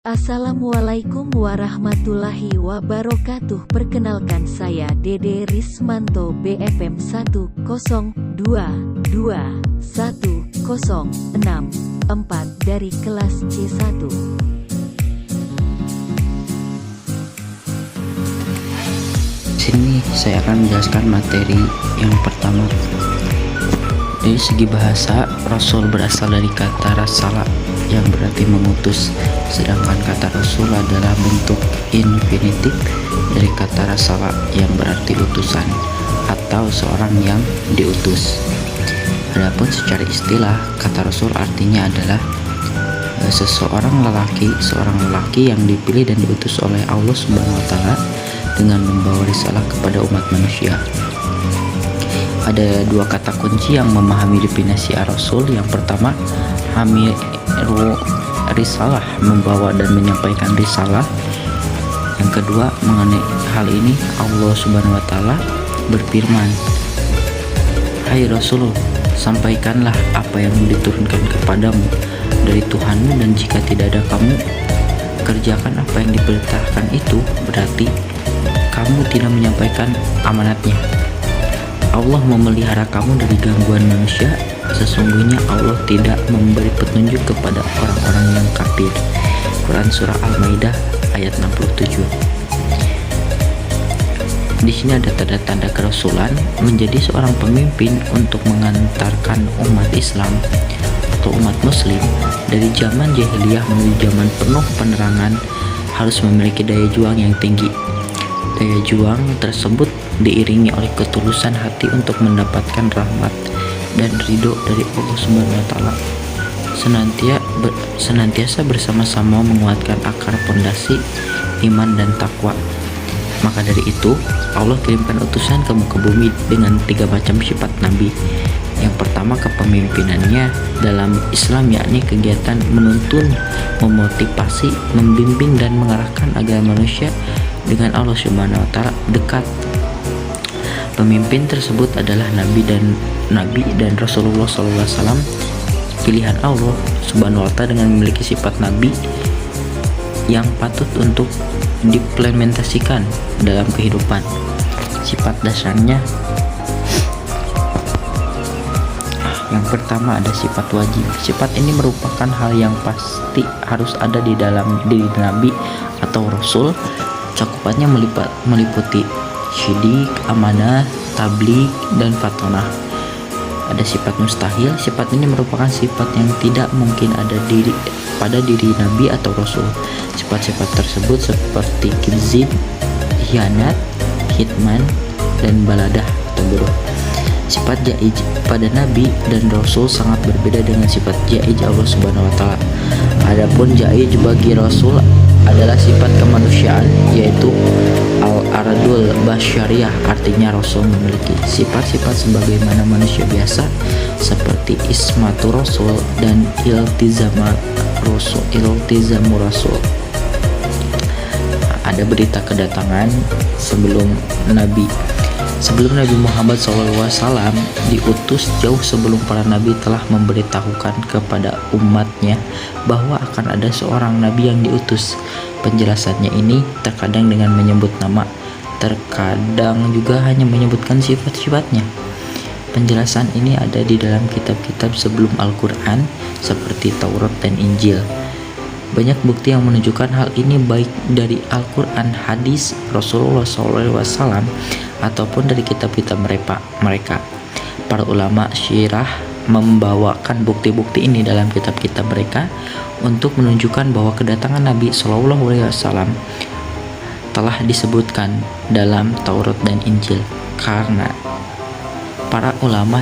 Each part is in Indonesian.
Assalamualaikum warahmatullahi wabarakatuh. Perkenalkan, saya Dede Rismanto, BFM 1022104 dari kelas C1. Sini saya akan menjelaskan materi yang pertama. Dari segi bahasa, Rasul berasal dari kata rasala yang berarti mengutus, sedangkan kata Rasul adalah bentuk infinitif dari kata rasala yang berarti utusan atau seorang yang diutus. Adapun secara istilah, kata Rasul artinya adalah seorang lelaki yang dipilih dan diutus oleh Allah Subhanahu wa taala dengan membawa risalah kepada umat manusia. Ada dua kata kunci yang memahami definisi Rasul. Yang pertama, hamilu risalah, membawa dan menyampaikan risalah. Yang kedua, mengenai hal ini Allah Subhanahu wa taala berfirman, "Hai Rasul, sampaikanlah apa yang diturunkan kepadamu dari Tuhanmu, dan jika tidak ada kamu kerjakan apa yang diperintahkan itu, berarti kamu tidak menyampaikan amanatnya. Allah memelihara kamu dari gangguan manusia. Sesungguhnya Allah tidak memberi petunjuk kepada orang-orang yang kafir." Quran Surah Al-Maidah ayat 67. Di sini ada tanda-tanda kerasulan menjadi seorang pemimpin untuk mengantarkan umat Islam atau umat Muslim dari zaman jahiliyah menuju zaman penuh penerangan harus memiliki daya juang yang tinggi. Daya juang tersebut diiringi oleh ketulusan hati untuk mendapatkan rahmat dan ridho dari Allah Subhanahu wa taala. Senantiasa bersama-sama menguatkan akar pondasi iman dan takwa. Maka dari itu, Allah kirimkan utusan ke muka bumi dengan 3 macam sifat nabi. Yang pertama, kepemimpinannya dalam Islam, yakni kegiatan menuntun, memotivasi, membimbing dan mengarahkan agar manusia dengan Allah Subhanahu wa taala dekat. Pemimpin tersebut adalah Nabi dan Rasulullah SAW, pilihan Allah Subhanahu wa taala dengan memiliki sifat Nabi yang patut untuk diimplementasikan dalam kehidupan. Sifat dasarnya yang pertama ada sifat wajib. Sifat ini merupakan hal yang pasti harus ada di dalam diri Nabi atau Rasul. Cakupannya meliputi syidik, amanah, tabligh, dan fatonah. Ada sifat mustahil. Sifat ini merupakan sifat yang tidak mungkin ada pada diri Nabi atau Rasul. Sifat-sifat tersebut seperti kizib, khianat, hitman, dan baladah atau buruh. Sifat jaij pada Nabi dan Rasul sangat berbeda dengan sifat jaij Allah Subhanahu wa taala. Adapun jaij bagi Rasul adalah sifat kemanusiaan, yaitu al-aradul basyariyah, artinya Rasul memiliki sifat-sifat sebagaimana manusia biasa seperti ismatu Rasul dan iltizamu Rasul. Ada berita kedatangan sebelum Nabi Muhammad SAW diutus jauh sebelum para nabi telah memberitahukan kepada umatnya bahwa akan ada seorang nabi yang diutus. Penjelasannya ini terkadang dengan menyebut nama, terkadang juga hanya menyebutkan sifat-sifatnya. Penjelasan ini ada di dalam kitab-kitab sebelum Al-Quran seperti Taurat dan Injil. Banyak bukti yang menunjukkan hal ini, baik dari Al-Quran, hadis Rasulullah SAW, ataupun dari kitab-kitab mereka. Para ulama syirah membawakan bukti-bukti ini dalam kitab-kitab mereka untuk menunjukkan bahwa kedatangan Nabi SAW telah disebutkan dalam Taurat dan Injil, karena para ulama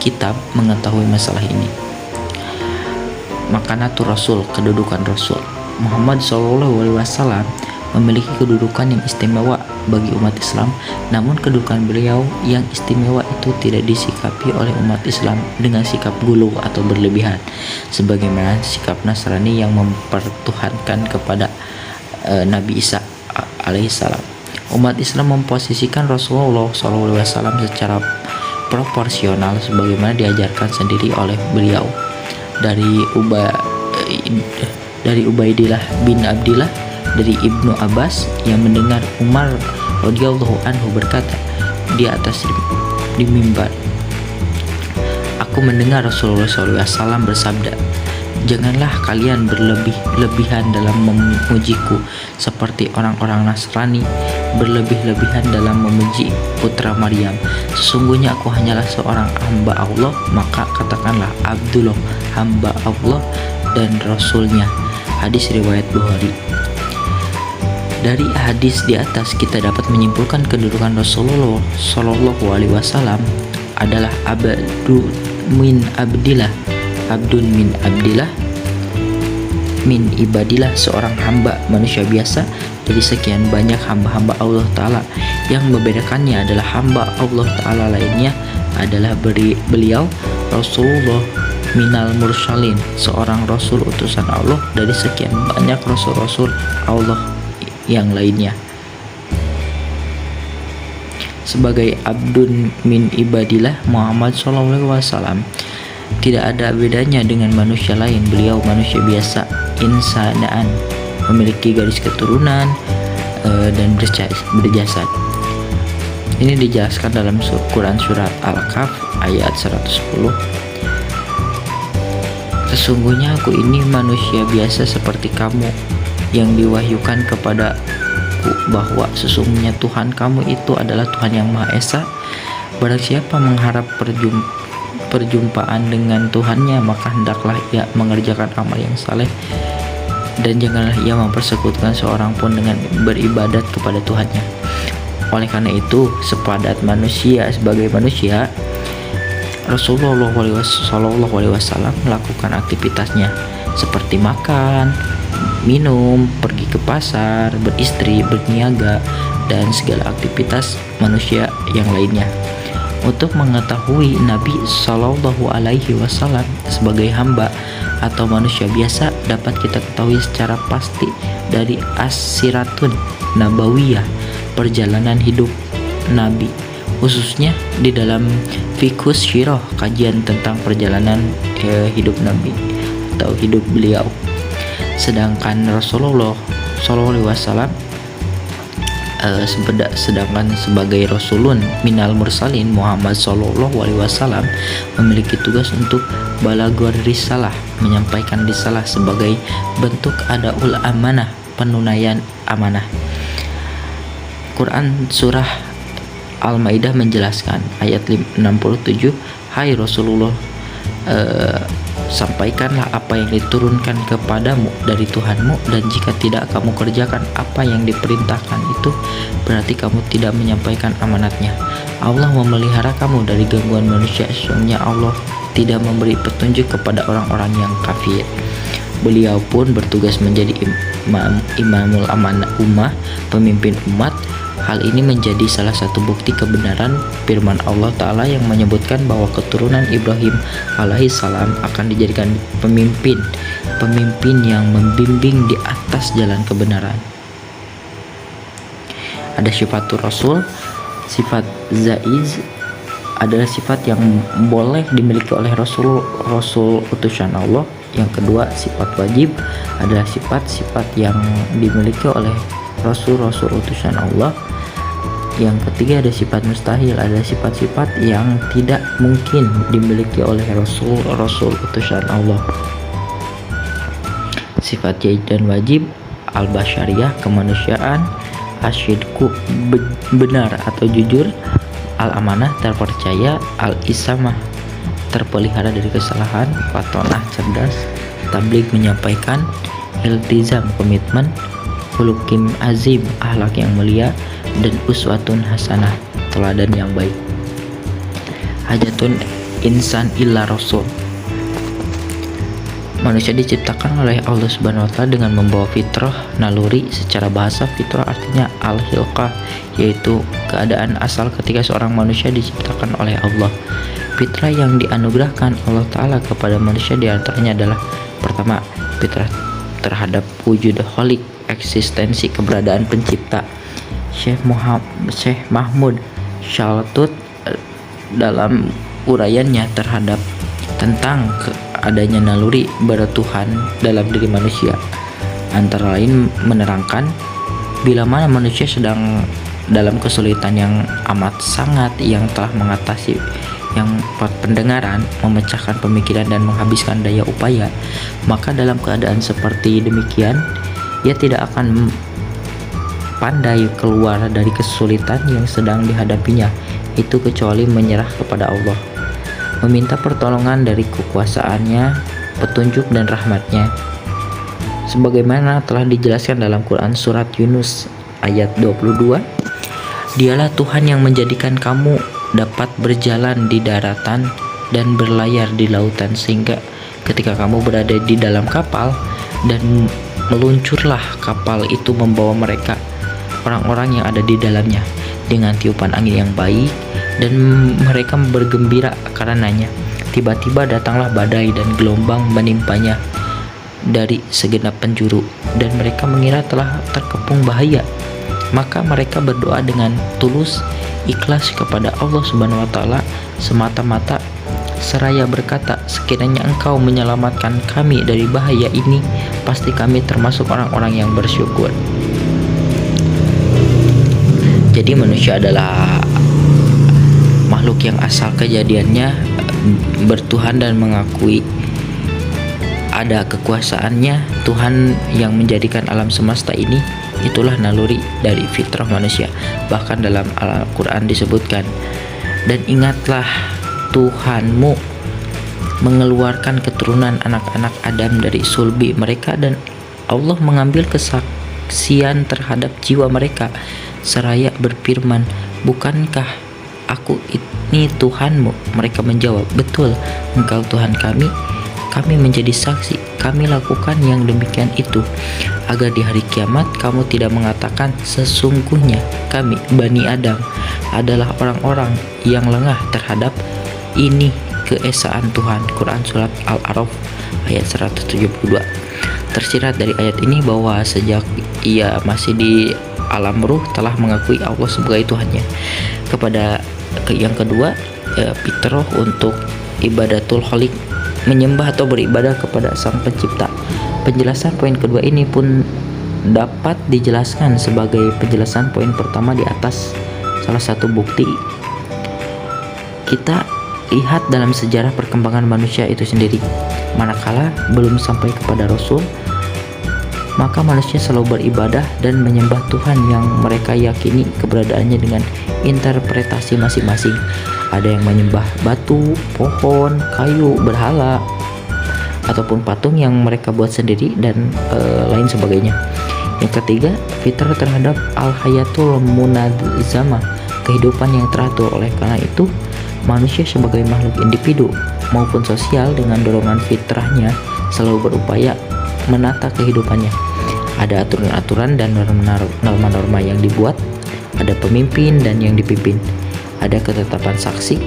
kitab mengetahui masalah ini. Makanatul Rasul, kedudukan Rasul. Muhammad SAW memiliki kedudukan yang istimewa bagi umat Islam, namun kedudukan beliau yang istimewa itu tidak disikapi oleh umat Islam dengan sikap gulu atau berlebihan, sebagaimana sikap Nasrani yang mempertuhankan kepada Nabi Isa alaihissalam. Umat Islam memposisikan Rasulullah SAW secara proporsional sebagaimana diajarkan sendiri oleh beliau. Dari dari Ubaidillah bin Abdillah dari Ibnu Abbas yang mendengar Umar radhiyallahu anhu berkata di atas di mimbar, aku mendengar Rasulullah SAW bersabda, janganlah kalian berlebih-lebihan dalam memujiku seperti orang-orang Nasrani berlebih-lebihan dalam memuji putra Maryam. Sesungguhnya aku hanyalah seorang hamba Allah, maka katakanlah Abdullah, hamba Allah dan Rasulnya. Hadis riwayat Bukhari. Dari hadis di atas kita dapat menyimpulkan kedudukan Rasulullah Shallallahu Alaihi Wasallam adalah abdun min abdillah min ibadillah, seorang hamba manusia biasa dari sekian banyak hamba-hamba Allah Ta'ala. Yang membedakannya adalah hamba Allah Ta'ala lainnya adalah beliau Rasulullah minal mursalin, seorang rasul utusan Allah dari sekian banyak rasul-rasul Allah yang lainnya. Sebagai abdun min ibadillah Muhammad SAW tidak ada bedanya dengan manusia lain. Beliau manusia biasa, insanaan, memiliki garis keturunan dan berjasad. Ini dijelaskan dalam Quran surat Al-Kahf ayat 110. Sesungguhnya aku ini manusia biasa seperti kamu, yang diwahyukan kepadaku bahwa sesungguhnya Tuhan kamu itu adalah Tuhan yang Maha Esa. Barang siapa mengharap perjumpaan dengan Tuhannya, maka hendaklah ia mengerjakan amal yang saleh, dan janganlah ia mempersekutukan seorang pun dengan beribadat kepada Tuhannya. Oleh karena itu, sepadat manusia sebagai manusia, Rasulullah SAW melakukan aktivitasnya seperti makan, minum, pergi ke pasar, beristri, berniaga, dan segala aktivitas manusia yang lainnya. Untuk mengetahui Nabi Shallallahu Alaihi Wasallam sebagai hamba atau manusia biasa dapat kita ketahui secara pasti dari As-Siratun Nabawiyah, perjalanan hidup Nabi, khususnya di dalam Fiqhus Syirah, kajian tentang perjalanan hidup Nabi atau hidup beliau. Sedangkan Rasulullah SAW sedangkan sebagai Rasulun minal mursalin Muhammad SAW memiliki tugas untuk balagor risalah, menyampaikan risalah sebagai bentuk adaul amanah, penunaian amanah. Quran surah Al-Maidah menjelaskan ayat 67, hai Rasulullah, sampaikanlah apa yang diturunkan kepadamu dari Tuhanmu, dan jika tidak kamu kerjakan apa yang diperintahkan itu, berarti kamu tidak menyampaikan amanatnya. Allah memelihara kamu dari gangguan manusia, sesungguhnya Allah tidak memberi petunjuk kepada orang-orang yang kafir. Beliau pun bertugas menjadi imamul amanah ummah, pemimpin umat. Hal ini menjadi salah satu bukti kebenaran firman Allah Ta'ala yang menyebutkan bahwa keturunan Ibrahim alaihissalam akan dijadikan pemimpin yang membimbing di atas jalan kebenaran. Ada sifatur Rasul. Sifat Zaiz adalah sifat yang boleh dimiliki oleh Rasul utusan Allah. Yang kedua, sifat wajib adalah sifat-sifat yang dimiliki oleh Rasul utusan Allah. Yang ketiga, ada sifat mustahil, adalah sifat-sifat yang tidak mungkin dimiliki oleh Rasul utusan Allah. Sifat jaiz dan wajib, al-basyariyah, kemanusiaan, asyidku, benar atau jujur, al-amanah, terpercaya, al-isamah, terpelihara dari kesalahan, fatonah, cerdas, tabligh, menyampaikan, iltizam, komitmen, khuluqim azim, akhlak yang mulia, dan uswatun hasanah, teladan yang baik. Hajatun insan illa rasul. Manusia diciptakan oleh Allah Subhanahu wa Ta'ala dengan membawa fitrah naluri. Secara bahasa, fitrah artinya al-hilqah, yaitu keadaan asal ketika seorang manusia diciptakan oleh Allah. Fitrah yang dianugerahkan Allah Ta'ala kepada manusia diantaranya adalah: pertama, fitrah terhadap wujud khalik, eksistensi keberadaan pencipta. Syekh Mahmud Syaltut dalam uraiannya terhadap tentang adanya naluri bertuhan dalam diri manusia. Antara lain menerangkan bila mana manusia sedang dalam kesulitan yang amat sangat, yang telah mengatasi yang pendengaran, memecahkan pemikiran dan menghabiskan daya upaya, maka dalam keadaan seperti demikian ia tidak akan pandai keluar dari kesulitan yang sedang dihadapinya itu kecuali menyerah kepada Allah, meminta pertolongan dari kekuasaannya, petunjuk dan rahmatnya, sebagaimana telah dijelaskan dalam Quran surat Yunus ayat 22. Dialah Tuhan yang menjadikan kamu dapat berjalan di daratan dan berlayar di lautan, sehingga ketika kamu berada di dalam kapal dan meluncurlah kapal itu membawa mereka, orang-orang yang ada di dalamnya, dengan tiupan angin yang baik, dan mereka bergembira karenanya. Tiba-tiba datanglah badai dan gelombang menimpanya dari segenap penjuru, dan mereka mengira telah terkepung bahaya. Maka mereka berdoa dengan tulus, ikhlas kepada Allah Subhanahu wa Ta'ala semata-mata, seraya berkata, sekiranya Engkau menyelamatkan kami dari bahaya ini, pasti kami termasuk orang-orang yang bersyukur. Jadi manusia adalah makhluk yang asal kejadiannya bertuhan dan mengakui ada kekuasaannya Tuhan yang menjadikan alam semesta ini. Itulah naluri dari fitrah manusia. Bahkan dalam Al-Quran disebutkan, dan ingatlah Tuhanmu mengeluarkan keturunan anak-anak Adam dari sulbi mereka, dan Allah mengambil kesaksian terhadap jiwa mereka seraya berfirman, bukankah aku ini Tuhanmu? Mereka menjawab, betul, Engkau Tuhan kami. Kami menjadi saksi, kami lakukan yang demikian itu, agar di hari kiamat kamu tidak mengatakan sesungguhnya kami Bani Adam adalah orang-orang yang lengah terhadap ini keesaan Tuhan. Quran surat Al-A'raf ayat 172. Tersirat dari ayat ini bahwa sejak ia masih di alam ruh telah mengakui Allah sebagai Tuhannya. Kepada yang kedua, fitrah untuk ibadatul khaliq, menyembah atau beribadah kepada Sang Pencipta. Penjelasan poin kedua ini pun dapat dijelaskan sebagai penjelasan poin pertama di atas. Salah satu bukti kita lihat dalam sejarah perkembangan manusia itu sendiri. Manakala belum sampai kepada Rasul, maka manusia selalu beribadah dan menyembah Tuhan yang mereka yakini keberadaannya dengan interpretasi masing-masing. Ada yang menyembah batu, pohon, kayu, berhala, ataupun patung yang mereka buat sendiri, dan lain sebagainya. Yang ketiga, fitrah terhadap al-hayatul munadzamah, kehidupan yang teratur. Oleh karena itu, manusia sebagai makhluk individu maupun sosial dengan dorongan fitrahnya selalu berupaya menata kehidupannya. Ada aturan-aturan dan norma-norma yang dibuat, ada pemimpin dan yang dipimpin, ada ketetapan sanksi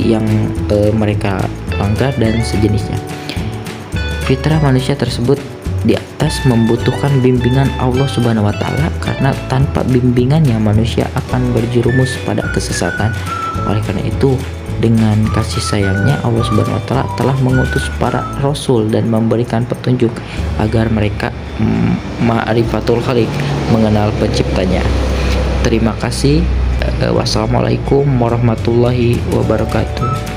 yang mereka langgar dan sejenisnya. Fitrah manusia tersebut di atas membutuhkan bimbingan Allah Subhanahu wa Ta'ala, karena tanpa bimbingannya manusia akan berjerumus pada kesesatan. Oleh karena itu, dengan kasih sayangnya Allah Subhanahu wa Ta'ala telah mengutus para rasul dan memberikan petunjuk agar mereka ma'rifatul khaliq, mengenal penciptanya. Terima kasih. Wassalamualaikum warahmatullahi wabarakatuh.